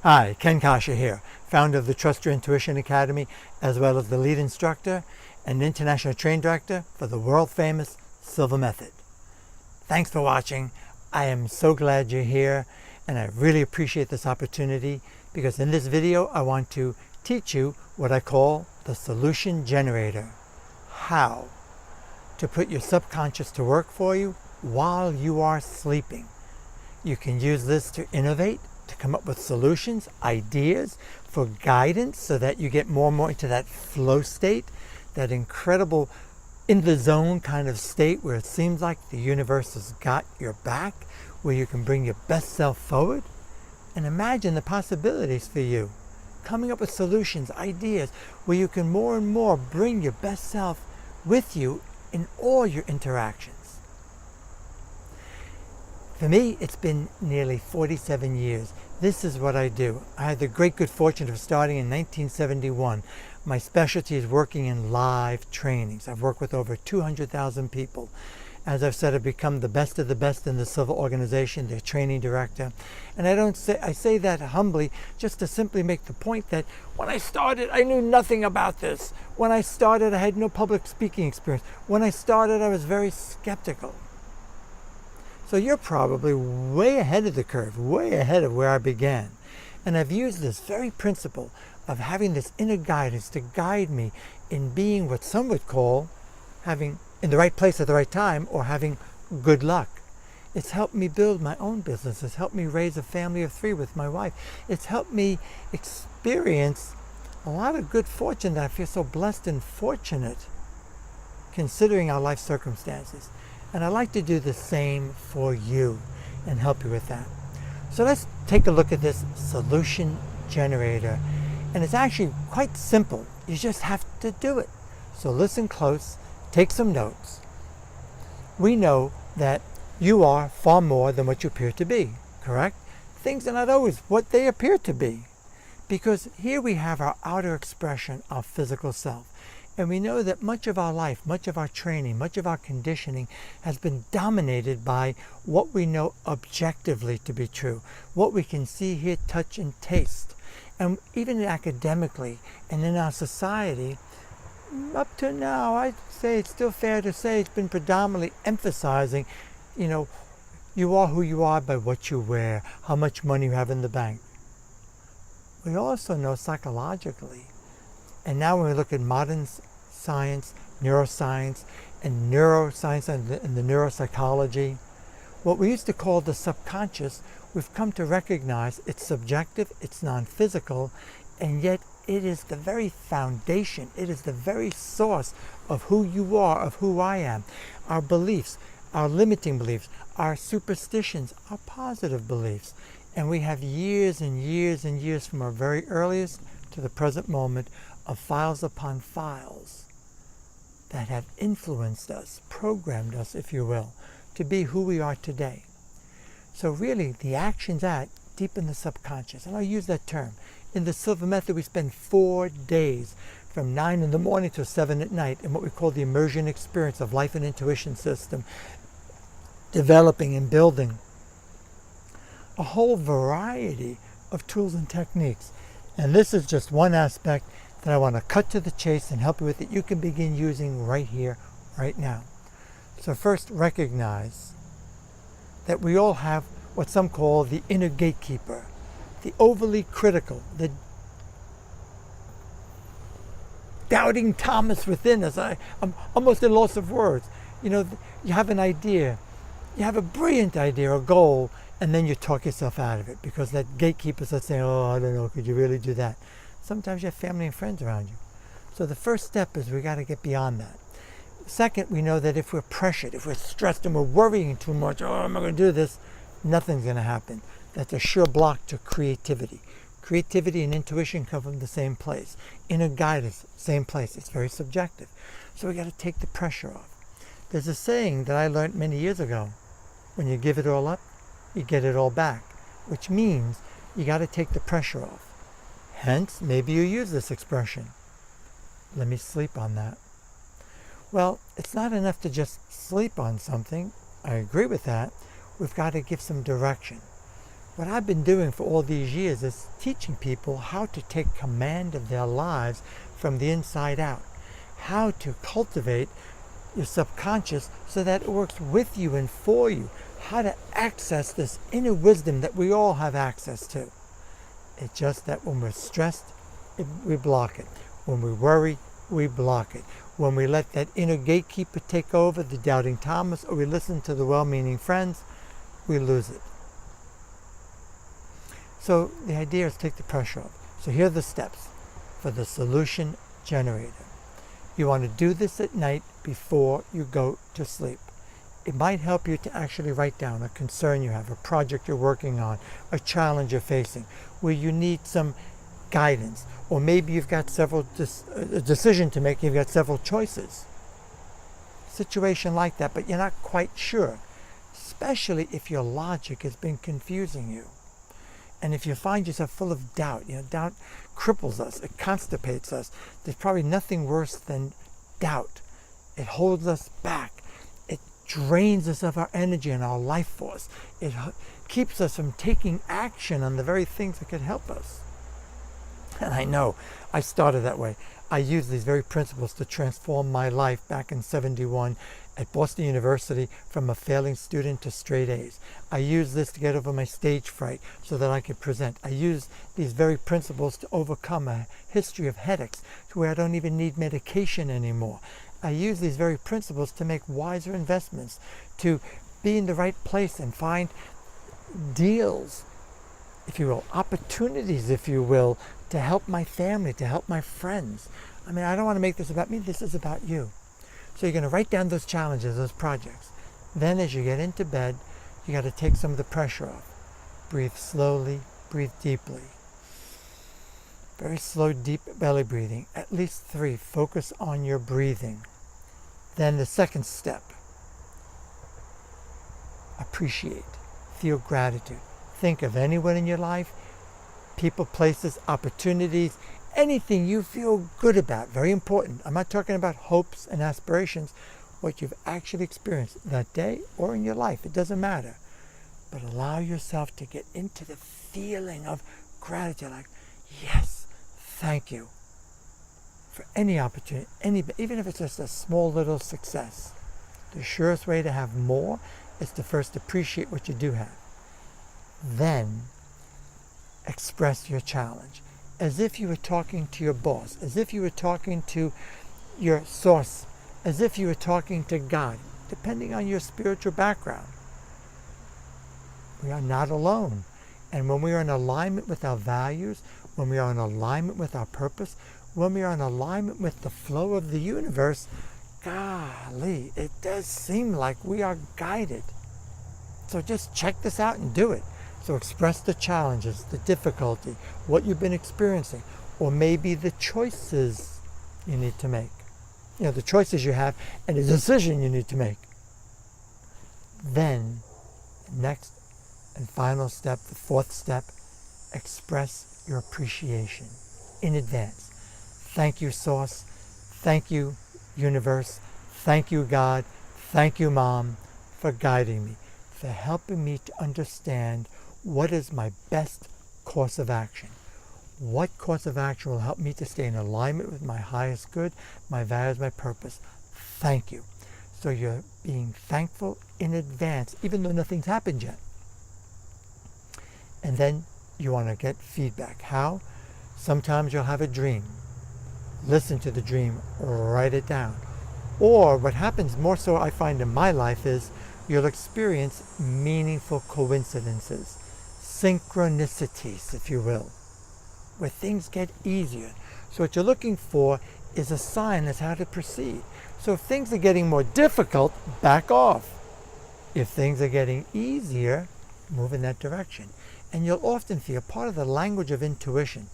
Hi, Ken Coscia here, founder of the Trust Your Intuition Academy, as well as the lead instructor and international training director for the world-famous Silva Method. Thanks for watching. I am so glad you're here, and I really appreciate this opportunity because in this video I want to teach you what I call the solution generator. How to put your subconscious to work for you while you are sleeping. You can use this to innovate, to come up with solutions, ideas, for guidance so that you get more and more into that flow state, that incredible in the zone kind of state where it seems like the universe has got your back, where you can bring your best self forward. And imagine the possibilities for you, coming up with solutions, ideas, where you can more and more bring your best self with you in all your interactions. For me, it's been nearly 47 years. This is what I do. I had the great good fortune of starting in 1971. My specialty is working in live trainings. I've worked with over 200,000 people. As I've said, I've become the best of the best in the Silva organization, their training director. And I say that humbly just to simply make the point that when I started, I knew nothing about this. When I started, I had no public speaking experience. When I started, I was very skeptical. So you're probably way ahead of the curve, way ahead of where I began. And I've used this very principle of having this inner guidance to guide me in being what some would call having in the right place at the right time, or having good luck. It's helped me build my own business. It's helped me raise a family of 3 with my wife. It's helped me experience a lot of good fortune that I feel so blessed and fortunate considering our life circumstances. And I'd like to do the same for you and help you with that. So let's take a look at this solution generator. And it's actually quite simple. You just have to do it. So listen close, take some notes. We know that you are far more than what you appear to be, correct? Things are not always what they appear to be. Because here we have our outer expression of physical self. And we know that much of our life, much of our training, much of our conditioning has been dominated by what we know objectively to be true, what we can see, hear, touch, and taste. And even academically and in our society, up to now, I'd say it's still fair to say it's been predominantly emphasizing, you are who you are by what you wear, how much money you have in the bank. We also know psychologically, and now when we look at modern science, neuroscience, and the neuropsychology, what we used to call the subconscious, we've come to recognize it's subjective, it's non-physical, and yet it is the very foundation, it is the very source of who you are, of who I am. Our beliefs, our limiting beliefs, our superstitions, our positive beliefs. And we have years and years and years from our very earliest to the present moment of files upon files that have influenced us, programmed us, if you will, to be who we are today. So really, the action's at deep in the subconscious, and I'll use that term. In the Silva Method, we spend 4 days, from 9 in the morning to 7 at night, in what we call the immersion experience of life and intuition system, developing and building a whole variety of tools and techniques. And this is just one aspect that I want to cut to the chase and help you with that you can begin using right here, right now. So first, recognize that we all have what some call the inner gatekeeper, the overly critical, the doubting Thomas within us. I'm almost at a loss of words. You have an idea, you have a brilliant idea or goal, and then you talk yourself out of it because that gatekeeper starts saying, oh, I don't know, could you really do that? Sometimes you have family and friends around you. So the first step is we got to get beyond that. Second, we know that if we're pressured, if we're stressed and we're worrying too much, oh, am I going to do this? Nothing's going to happen. That's a sure block to creativity. Creativity and intuition come from the same place. Inner guidance, same place. It's very subjective. So we got to take the pressure off. There's a saying that I learned many years ago. When you give it all up, you get it all back, which means you got to take the pressure off. Hence, maybe you use this expression. Let me sleep on that. Well, it's not enough to just sleep on something. I agree with that. We've got to give some direction. What I've been doing for all these years is teaching people how to take command of their lives from the inside out, how to cultivate your subconscious so that it works with you and for you, how to access this inner wisdom that we all have access to. It's just that when we're stressed, we block it. When we worry, we block it. When we let that inner gatekeeper take over, the doubting Thomas, or we listen to the well-meaning friends, we lose it. So the idea is take the pressure off. So here are the steps for the solution generator. You want to do this at night before you go to sleep. It might help you to actually write down a concern you have, a project you're working on, a challenge you're facing, where you need some guidance, or maybe you've got a decision to make, you've got several choices. Situation like that, but you're not quite sure, especially if your logic has been confusing you. And if you find yourself full of doubt, doubt cripples us, it constipates us. There's probably nothing worse than doubt. It holds us back. It drains us of our energy and our life force. It keeps us from taking action on the very things that could help us. And I know, I started that way. I used these very principles to transform my life back in '71 at Boston University from a failing student to straight A's. I used this to get over my stage fright so that I could present. I used these very principles to overcome a history of headaches to where I don't even need medication anymore. I use these very principles to make wiser investments, to be in the right place and find deals, if you will, opportunities, if you will, to help my family, to help my friends. I mean, I don't want to make this about me, this is about you. So you're going to write down those challenges, those projects. Then as you get into bed, you got to take some of the pressure off. Breathe slowly, breathe deeply. Very slow, deep belly breathing, at least 3. Focus on your breathing. Then the second step, appreciate, feel gratitude. Think of anyone in your life, people, places, opportunities, anything you feel good about. Very important. I'm not talking about hopes and aspirations, what you've actually experienced that day or in your life. It doesn't matter. But allow yourself to get into the feeling of gratitude, like, yes, thank you for any opportunity, even if it's just a small little success. The surest way to have more is to first appreciate what you do have. Then express your challenge as if you were talking to your boss, as if you were talking to your source, as if you were talking to God, depending on your spiritual background. We are not alone. And when we are in alignment with our values, when we are in alignment with our purpose, when we are in alignment with the flow of the universe, golly, it does seem like we are guided. So just check this out and do it. So express the challenges, the difficulty, what you've been experiencing, or maybe the choices you need to make. The choices you have and the decision you need to make. Then, the next and final step, the 4th step, express your appreciation in advance. Thank you, Source. Thank you, Universe. Thank you, God. Thank you, Mom, for guiding me, for helping me to understand what is my best course of action. What course of action will help me to stay in alignment with my highest good, my values, my purpose? Thank you. So you're being thankful in advance, even though nothing's happened yet. And then you want to get feedback. How? Sometimes you'll have a dream. Listen to the dream, write it down. Or what happens more so, I find in my life, is you'll experience meaningful coincidences, synchronicities, if you will, where things get easier. So what you're looking for is a sign as how to proceed. So if things are getting more difficult, back off. If things are getting easier, move in that direction. And you'll often feel part of the language of intuition,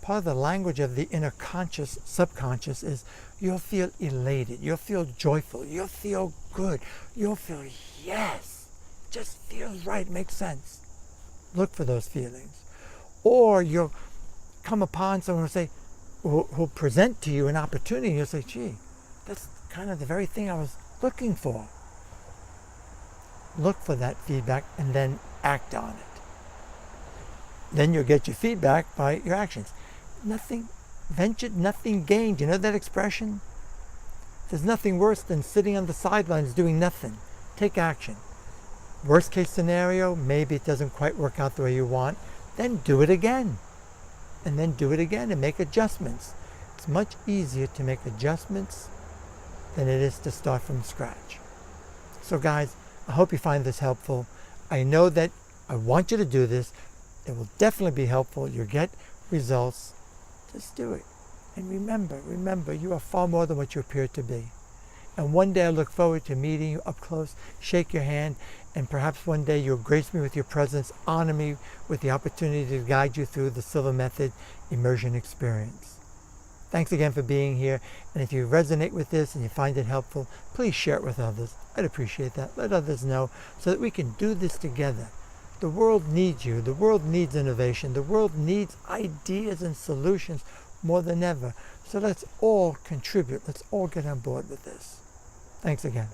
part of the language of the inner conscious, subconscious, is you'll feel elated, you'll feel joyful, you'll feel good, you'll feel yes, just feels right, makes sense. Look for those feelings. Or you'll come upon someone who'll present to you an opportunity, and you'll say, gee, that's kind of the very thing I was looking for. Look for that feedback and then act on it. Then you'll get your feedback by your actions. Nothing ventured, nothing gained. You know that expression? There's nothing worse than sitting on the sidelines doing nothing. Take action. Worst case scenario, maybe it doesn't quite work out the way you want. Then do it again. And then do it again and make adjustments. It's much easier to make adjustments than it is to start from scratch. So guys, I hope you find this helpful. I know that I want you to do this. It will definitely be helpful. You'll get results. Just do it. And remember, you are far more than what you appear to be. And one day I look forward to meeting you up close, shake your hand, and perhaps one day you'll grace me with your presence, honor me with the opportunity to guide you through the Silva Method immersion experience. Thanks again for being here. And if you resonate with this and you find it helpful, please share it with others. I'd appreciate that. Let others know so that we can do this together. The world needs you. The world needs innovation. The world needs ideas and solutions more than ever. So let's all contribute. Let's all get on board with this. Thanks again.